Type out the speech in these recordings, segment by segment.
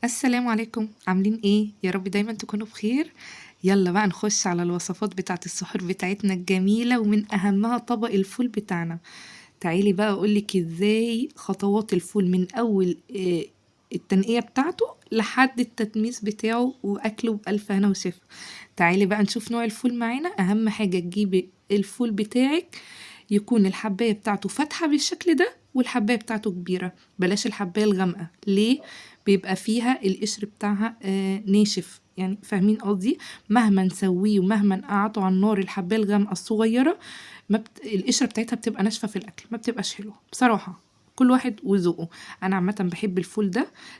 السلام عليكم، عاملين ايه؟ يا رب دايما تكونوا بخير. يلا بقى نخش على الوصفات بتاعت السحور بتاعتنا الجميلة، ومن اهمها طبق الفول بتاعنا. تعالي بقى اقولك ازاي خطوات الفول من اول التنقية بتاعته لحد التتميس بتاعه واكله بألف هنا وشفا. تعالي بقى نشوف نوع الفول معانا. اهم حاجة تجيبي الفول بتاعك يكون الحباية بتاعته فاتحة بالشكل ده والحباية بتاعته كبيرة، بلاش الحباية الغامقة. ليه؟ بيبقى فيها القشر بتاعها ناشف، يعني فاهمين قصدي؟ مهما نسويه ومهما نقعده على النار الحباية الغامقة الصغيرة القشرة بتاعتها بتبقى ناشفة في الأكل، ما بتبقاش حلوة بصراحة. كل واحد وذوقه. انا عامه بحب الفول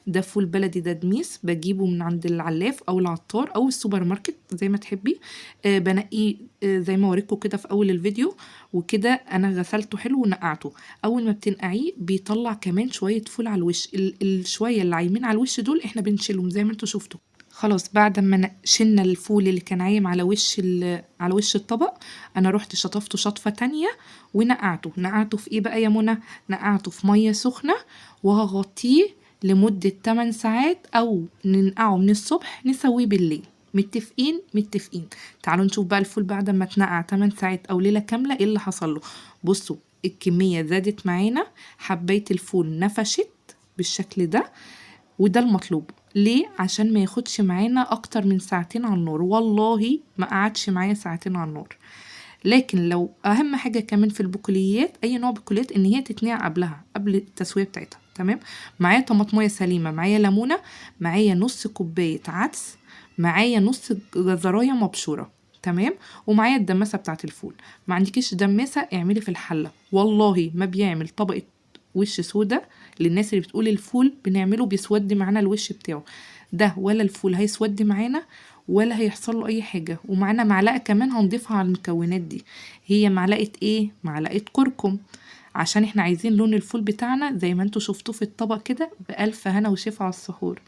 ده فول بلدي، ده دميس، بجيبه من عند العلاف او العطار او السوبر ماركت زي ما تحبي. بنقيه زي ما وريكم كده في اول الفيديو. وكده انا غسلته حلو ونقعته. اول ما بتنقعيه بيطلع كمان شويه فول على الوش، الشويه اللي عايمين على الوش دول احنا بنشيلهم زي ما انتوا شفتوا. خلاص بعد ما شلنا الفول اللي كان عايم على وش الطبق، انا رحت شطفته شطفة تانية ونقعته في ايه بقى يا منى؟ نقعته في مية سخنة، وهغطيه لمدة 8 ساعات، او ننقعه من الصبح نسويه بالليل. متفقين. تعالوا نشوف بقى الفول بعد ما اتنقع 8 ساعات او ليلة كاملة ايه اللي حصل له. بصوا، الكمية زادت معانا، حباية الفول نفشت بالشكل ده، وده المطلوب. ليه؟ عشان ما ياخدش معانا اكتر من ساعتين على النار. والله ما قعدش معايا ساعتين على النار. لكن لو اهم حاجه كمان في البقوليات، اي نوع بقوليات، ان هي تتنقع قبل التسويه بتاعتها. تمام. معايا طماطميه سليمه، معايا ليمونه، معايا نص كوبايه عدس، معايا نص جزرايه مبشوره. تمام. ومعايا الدماسه بتاعت الفول. ما عندكيش دماسه اعملي في الحله، والله ما بيعمل طبقه وش سودا. للناس اللي بتقول الفول بنعمله بيسود معانا الوش بتاعه، ده ولا الفول هيسود معانا ولا هيحصل له اي حاجه. ومعانا معلقه كمان هنضيفها على المكونات دي. هي معلقه ايه؟ معلقه كركم، عشان احنا عايزين لون الفول بتاعنا زي ما انتوا شفتوه في الطبق كده بألف هنا وشفا على السحور.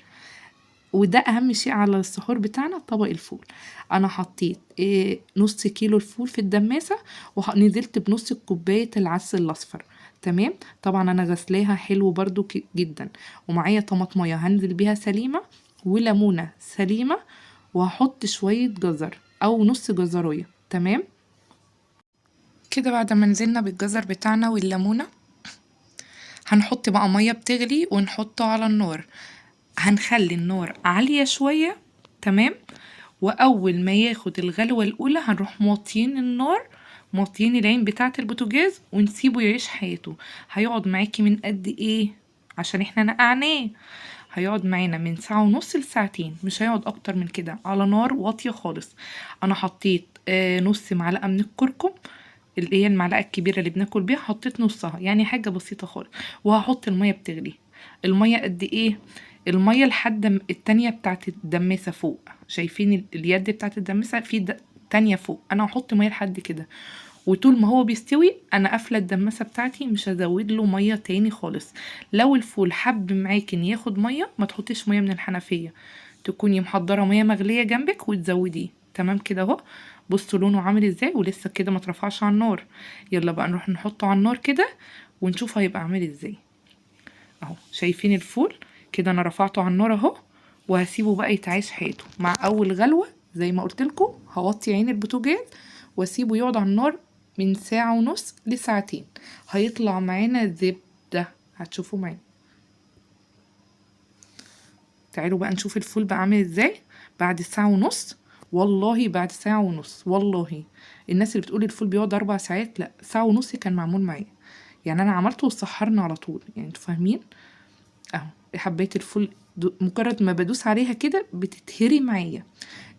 وده اهم شيء على السحور بتاعنا طبق الفول. انا حطيت نص كيلو الفول في الدماسة، ونزلت بنص كوباية العدس الاصفر. تمام. طبعا انا غسلاها حلو برضو جدا. ومعايا طماطمية هنزل بيها سليمة، وليمونة سليمة، وهحط شوية جزر او نص جزراية. تمام. كده بعد ما نزلنا بالجزر بتاعنا والليمونة، هنحط بقى مية بتغلي ونحطه على النار. هنخلي النار عالية شوية. تمام. وأول ما ياخد الغلوة الأولى هنروح موطيين النار، موطيين العين بتاعة البوتاجاز، ونسيبه يعيش حياته. هيقعد معاكي من قد ايه؟ عشان احنا نقعناه. هيقعد معانا من ساعة ونص لساعتين، مش هيقعد اكتر من كده، على نار واطية خالص. انا حطيت نص معلقة من الكركم، اللي هي المعلقة الكبيرة اللي بناكل بيها، حطيت نصها، يعني حاجة بسيطة خالص. وهحط المية بتغلي. المية قد ايه؟ المية لحد التانية بتاعت الدماسة فوق. شايفين اليد بتاعت الدماسة في تانية فوق؟ انا هحط مية لحد كده. وطول ما هو بيستوي انا قافله الدماسه بتاعتي، مش هزود له ميه تاني خالص. لو الفول حب معاكي ان ياخد ميه، ما تحطيش ميه من الحنفيه، تكوني محضره ميه مغليه جنبك وتزوديه. تمام كده اهو. بصوا لونه عامل ازاي، ولسه كده ما اترفعش على النار. يلا بقى نروح نحطه على النار كده ونشوف هيبقى عامل ازاي. اهو شايفين الفول كده، انا رفعته على النار اهو. وهسيبه بقى يتعيش حياته مع اول غلوه. زي ما قلت لكم هوطي عين البوتاجاز واسيبه يقعد على النار من ساعه ونص لساعتين. هيطلع معانا زبده، هتشوفوا معانا. تعالوا بقى نشوف الفول بقى عامل ازاي بعد ساعه ونص. والله بعد ساعه ونص، والله الناس اللي بتقول الفول بيقعد 4 ساعات، لا، ساعه ونص كان معمول معايا. يعني انا عملته وسحرنا على طول، يعني انتوا فاهمين. اهو حبايه الفول مجرد ما بدوس عليها كده بتتهري معايا.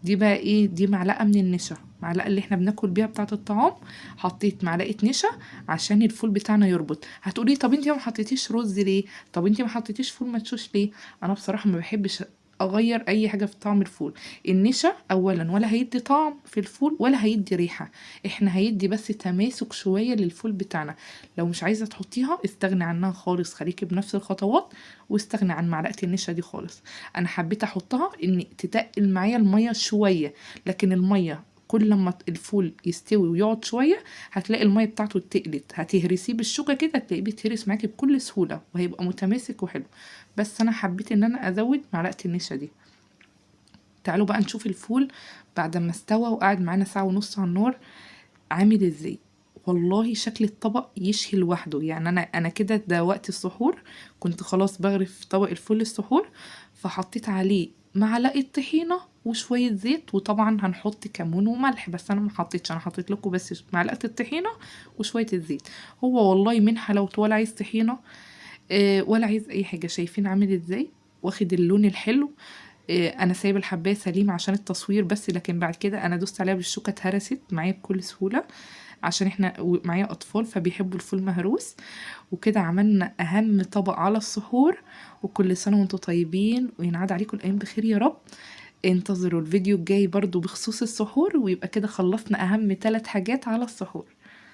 دي بقى ايه؟ دي معلقه من النشا، معلقه اللي احنا بناكل بيها بتاعه الطعام. حطيت معلقه نشا عشان الفول بتاعنا يربط. هتقولي طب انتي ما حطيتيش رز ليه؟ طب انتي ما حطيتيش فول مدشوش ليه؟ انا بصراحه ما بحبش اغير اي حاجه في طعم الفول. النشا اولا ولا هيدي طعم في الفول ولا هيدي ريحه، احنا هيدي بس تماسك شويه للفول بتاعنا. لو مش عايزه تحطيها استغني عنها خالص، خليكي بنفس الخطوات واستغني عن معلقه النشا دي خالص. انا حبيت احطها ان تتقل معايا الميه شويه، لكن الميه كل لما الفول يستوي ويقعد شويه هتلاقي الميه بتاعته اتقلت، هتهرسيه بالشوكه كده هتلاقيه بيتهرس معاكي بكل سهوله وهيبقى متماسك وحلو. بس انا حبيت ان انا ازود معلقه النشا دي. تعالوا بقى نشوف الفول بعد ما استوى وقعد معانا ساعه ونص على النار عامل ازاي. والله شكل الطبق يشهي لوحده. يعني انا كده ده وقت السحور، كنت خلاص بغرف طبق الفول السحور، فحطيت عليه معلقه طحينه وشويه زيت، وطبعا هنحط كمون وملح بس انا ما حطيتش، انا حطيت لكم بس معلقه الطحينه وشويه الزيت. هو والله من حلاوته، ولا عايز طحينه ولا عايز اي حاجه. شايفين عامل ازاي واخد اللون الحلو. انا سايبه الحبايه سليمه عشان التصوير بس، لكن بعد كده انا دوست عليها بالشوكه اتهرست معايا بكل سهوله، عشان احنا معايا اطفال فبيحبوا الفول مهروس. وكده عملنا اهم طبق على السحور. وكل سنه وانتم طيبين وينعاد عليكم الايام بخير يا رب. انتظروا الفيديو الجاي برضو بخصوص السحور، ويبقى كده خلصنا اهم 3 حاجات على السحور.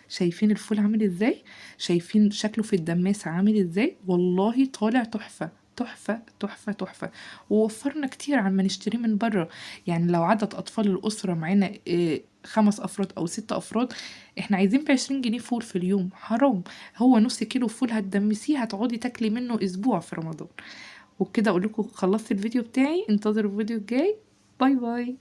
شايفين الفول عامل ازاي؟ شايفين شكله في الدماسة عامل ازاي؟ والله طالع تحفة تحفة تحفة تحفة. ووفرنا كتير عن ما نشتريه من بره. يعني لو عدد أطفال الأسرة معانا 5 أفراد أو 6 أفراد، احنا عايزين ب20 جنيه فول في اليوم، حرام. هو نص كيلو فول هتدمسيه هتقعدي تاكلي منه أسبوع في رمضان. وبكده أقول لكم خلصت الفيديو بتاعي، انتظروا الفيديو الجاي. باي باي.